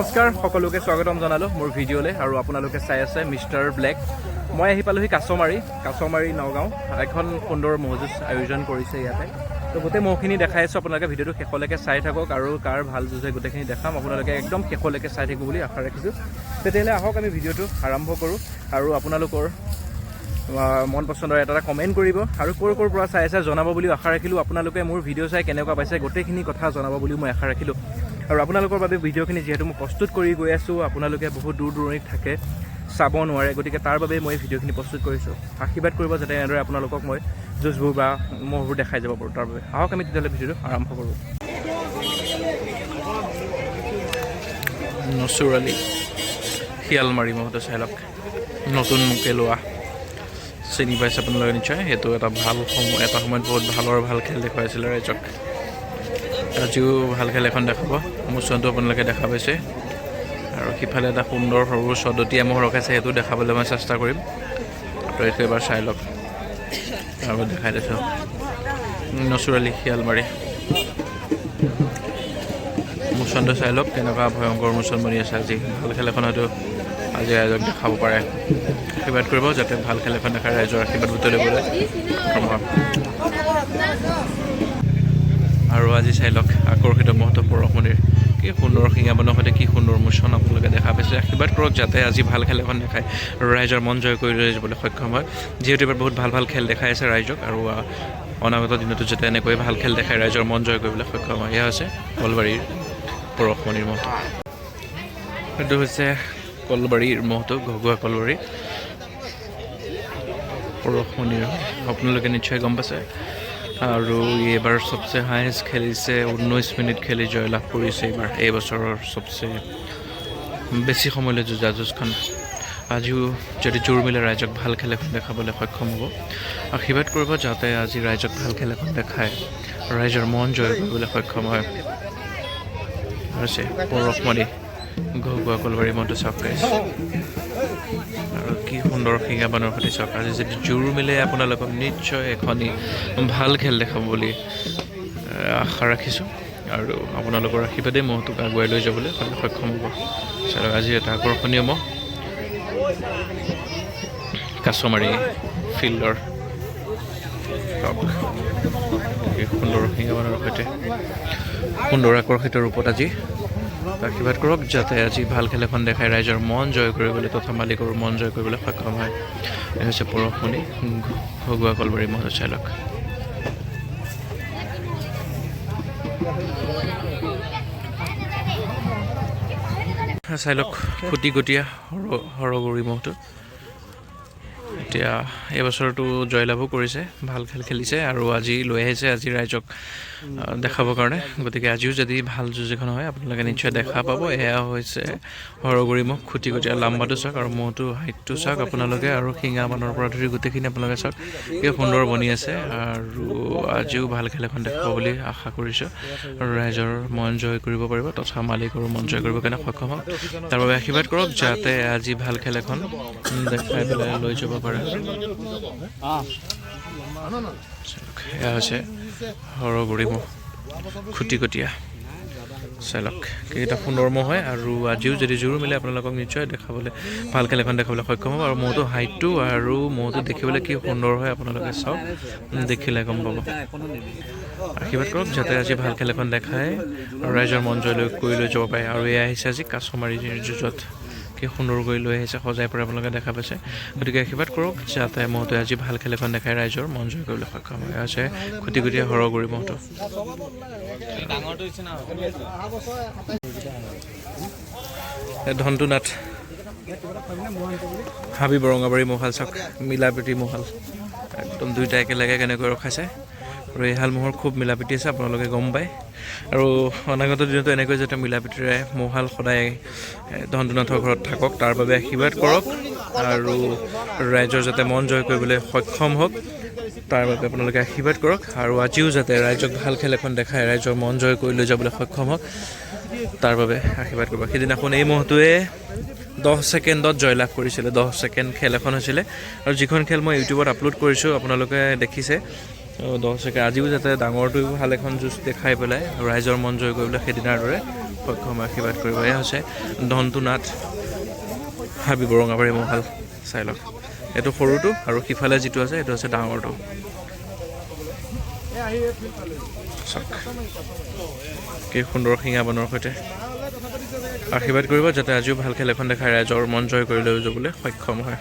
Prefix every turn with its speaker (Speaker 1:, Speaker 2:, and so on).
Speaker 1: নমস্কাৰ সকলোকে স্বাগতম জনালো মোৰ ভিডিঅ'লে আৰু আপোনালোকে চাই আছে মিষ্টাৰ ব্লেক। মই আহি পালোহি কাছমাৰী নগাঁও। এখন সুন্দৰ মহযুঁজ আয়োজন কৰিছে ইয়াতে। তো গোটেই মহখিনি দেখাই আছোঁ, আপোনালোকে ভিডিঅ'টো শেষলৈকে চাই থাকক আৰু কাৰ ভাল যুঁজে গোটেইখিনি দেখাম। আপোনালোকে একদম শেষলৈকে চাই থাকিব বুলি আশা ৰাখিছোঁ। তেতিয়াহ'লে আহক আমি ভিডিঅ'টো আৰম্ভ কৰোঁ আৰু আপোনালোকৰ মন পচন্দৰ এটা কমেণ্ট কৰিব আৰু ক'ৰ পৰা চাই আছে জনাব বুলিও আশা ৰাখিলোঁ। আপোনালোকে মোৰ ভিডিঅ' চাই কেনেকুৱা পাইছে গোটেইখিনি কথা জনাব বুলিও মই আশা ৰাখিলোঁ। আৰু আপোনালোকৰ বাবে ভিডিঅ'খিনি যিহেতু মই প্ৰস্তুত কৰি গৈ আছোঁ, আপোনালোকে বহুত দূৰ দূৰণিত থাকে, চাব নোৱাৰে, গতিকে তাৰ বাবে মই ভিডিঅ'খিনি প্ৰস্তুত কৰিছোঁ। আশীৰ্বাদ কৰিব যাতে এনেদৰে আপোনালোকক মই যুঁজবোৰ বা মহবোৰ দেখাই যাব পাৰোঁ। তাৰ বাবে আহক আমি তেতিয়াহ'লে ভিডিঅ'টো আৰম্ভ কৰোঁ। নচুৰালি শিয়ালমাৰী মহটো চাই লওক, নতুন মুকে লোৱা, চিনি পাইছে আপোনালোকে নিশ্চয়। সেইটো এটা সময়ত বহুত ভাল খেল দেখুৱাইছিলে ৰাইজক। আজিও ভাল খেল এখন দেখাব, মোচনটো আপোনালোকে দেখা পাইছে। আৰু সিফালে এটা সুন্দৰ সৰু চদতীয়া মহ ৰখাইছে, সেইটো দেখাবলৈ মই চেষ্টা কৰিম। তো এইটো এবাৰ চাই লওক আৰু দেখাই দিছোঁ। নচুৰালি শিয়ালমাৰী মোচনটো চাই লওক, কেনেকুৱা ভয়ংকৰ মোচন বনি আছে। আজি ভাল খেল এখন হয়তো আজি ৰাইজক দেখাব পাৰে। আশীৰ্বাদ কৰিব যাতে ভাল খেল এখন দেখায়, ৰাইজৰ আশীৰ্বাদ বুটলিবলৈ। আৰু আজি চাই লওক আকৰ্ষিত মহটো পৰশমণিৰ, কি সুন্দৰ শিঙাবনৰ সৈতে কি সুন্দৰ মোচন আপোনালোকে দেখা পাইছে। আশীৰ্বাদ কৰক যাতে আজি ভাল খেল এখন দেখায় আৰু ৰাইজৰ মন জয় কৰি লৈ যাবলৈ সক্ষম হয়। যিহেতু এবাৰ বহুত ভাল খেল দেখাই আছে ৰাইজক, আৰু অনাগত দিনতো যাতে এনেকৈ ভাল খেল দেখাই ৰাইজৰ মন জয় কৰিবলৈ সক্ষম হয়। এয়া হৈছে কলবাৰীৰ পৰশমণিৰ মহটো। সেইটো হৈছে কলবাৰীৰ মহটো, ঘগুৱা কলবাৰী পৰশমণিৰ। আপোনালোকে নিশ্চয় গম পাইছে। আৰু এইবাৰ চবচে হায়েষ্ট খেলিছে, 19 মিনিট খেলি জয়লাভ কৰিছে এই বছৰৰ চবচে বেছি সময়লৈ যুঁজা যুঁজখন। আজিও যদি জোৰ মিলে ৰাইজক ভাল খেল এখন দেখাবলৈ সক্ষম হ'ব। আশীৰ্বাদ কৰিব যাতে আজি ৰাইজক ভাল খেল এখন দেখায়, ৰাইজৰ মন জয় কৰিবলৈ সক্ষম হয়। হৈছে পৰশমণি ঘগুৱা কলবাৰী মনটো চাওক গাইছ, আৰু কি সুন্দৰ শিঙাবানৰ সৈতে চাওক। আজি যদি জোৰ মিলে আপোনালোকক নিশ্চয় এখনি ভাল খেল দেখাব বুলি আশা ৰাখিছোঁ। আৰু আপোনালোকৰ আশীৰ্বাদে মহটোক আগুৱাই লৈ যাবলৈ সক্ষম হ'ব। চাওক আজি এটা আকৰ্ষণীয় মহ কাছমাৰী ফিল্ডৰ। এই সুন্দৰ শিঙাবানৰ সৈতে সুন্দৰ আকৰ্ষিত ৰূপত আজি আশীৰ্বাদ কৰক যাতে আজি ভাল খেল এখন দেখাই ৰাইজৰ মন জয় কৰিবলৈ তথা মালিকৰ মন জয় কৰিবলৈ সক্ষম হয়। এই হৈছে পৰশমণি ঘগুৱা কলবাৰী মহ চাই লওক। চাই লওক খুটিকটীয়া সৰগৰি মহটো। এতিয়া এইবছৰটো জয়লাভো কৰিছে, ভাল খেল খেলিছে আৰু আজি লৈ আহিছে আজি ৰাইজক দেখাবৰ কাৰণে। গতিকে আজিও যদি ভাল যুঁজ এখন হয় আপোনালোকে নিশ্চয় দেখা পাব। এয়া হৈছে সৰগৰি মহ, খুটিকটীয়া লাম্বাটো চাওক আৰু মহটো হাইটটো চাওক আপোনালোকে, আৰু শিঙা মানৰ পৰা ধৰি গোটেইখিনি আপোনালোকে চাওক কি সুন্দৰ বনি আছে। আৰু আজিও ভাল খেল এখন দেখাব বুলি আশা কৰিছোঁ আৰু ৰাইজৰ মন জয় কৰিব পাৰিব তথা মালিকৰো মন জয় কৰিবৰ কাৰণে সক্ষম হওক। তাৰ বাবে আশীৰ্বাদ কৰক যাতে আজি ভাল খেল এখন দেখাই পেলাই লৈ যাব পাৰে। এয়া হৈছে সৰগৰি মহ খুটিকটীয়া। চাই লওক কেইটা সুন্দৰ মহ হয়, আৰু আজিও যদি জোৰ মিলে আপোনালোকক নিশ্চয় দেখাবলৈ ভাল খেল এখন দেখাবলৈ সক্ষম হ'ব। আৰু মহটো হাইটটো আৰু মহটো দেখিবলৈ কি সুন্দৰ হয় আপোনালোকে চাওক, দেখিলে গম পাব। আশীৰ্বাদ কৰক যাতে আজি ভাল খেল এখন দেখায় আৰু ৰাইজৰ মন জয় কৰি লৈ যাব পাৰে। আৰু এয়া আহিছে আজি কাছমাৰীৰ যুঁজত, কি সুন্দৰ কৰি লৈ আহিছে সজাই পৰা আপোনালোকে দেখা পাইছে। গতিকে আশীৰ্বাদ কৰক যাতে মহটোৱে আজি ভাল খেল এখন দেখাই ৰাইজৰ মন জয় কৰিবলৈ সক্ষম হয়। আছে খুটিকটীয়া সৰগৰি মহটো। ধনটোনাথ হাবি বৰঙাবাৰী মহাল চাওক, মিলাপ্ৰীতি মহাল একদম দুইটা একেলগে কেনেকৈ ৰখাইছে। আৰু এইহাল মহৰ খুব মিলাপ্ৰীতি আছে, আপোনালোকে গম পায়। আৰু অনাগত দিনতো এনেকৈ যাতে মিলাপ্ৰীতিৰে মহাল সদায় ধনটোনাথৰ ঘৰত থাকক তাৰ বাবে আশীৰ্বাদ কৰক, আৰু ৰাইজৰ যাতে মন জয় কৰিবলৈ সক্ষম হওক তাৰ বাবে আপোনালোকে আশীৰ্বাদ কৰক। আৰু আজিও যাতে ৰাইজক ভাল খেল এখন দেখাই ৰাইজৰ মন জয় কৰি লৈ যাবলৈ সক্ষম হওক তাৰ বাবে আশীৰ্বাদ কৰিব। সেইদিনাখন এই মহটোৱে 10 ছেকেণ্ডত জয়লাভ কৰিছিলে। 10 ছেকেণ্ড খেল এখন হৈছিলে, আৰু যিখন খেল মই ইউটিউবত আপলোড কৰিছোঁ আপোনালোকে দেখিছে। দৰ্শকে আজিও যাতে ডাঙৰটোৱে ভাল এখন যুঁজ দেখাই পেলাই ৰাইজৰ মন জয় কৰিবলৈ সেইদিনাৰ দৰে সক্ষম আশীৰ্বাদ কৰিব। এয়া হৈছে ধনটো নাট হাবি বৰঙাবাৰী মহাল। চাই লওক, এইটো সৰুটো আৰু সিফালে যিটো আছে এইটো হৈছে ডাঙৰটো। কি সুন্দৰ শিঙা বনৰ সৈতে আশীৰ্বাদ কৰিব যাতে আজিও ভাল খেল এখন দেখাই ৰাইজৰ মন জয় কৰি লৈ যাবলৈ সক্ষম হয়।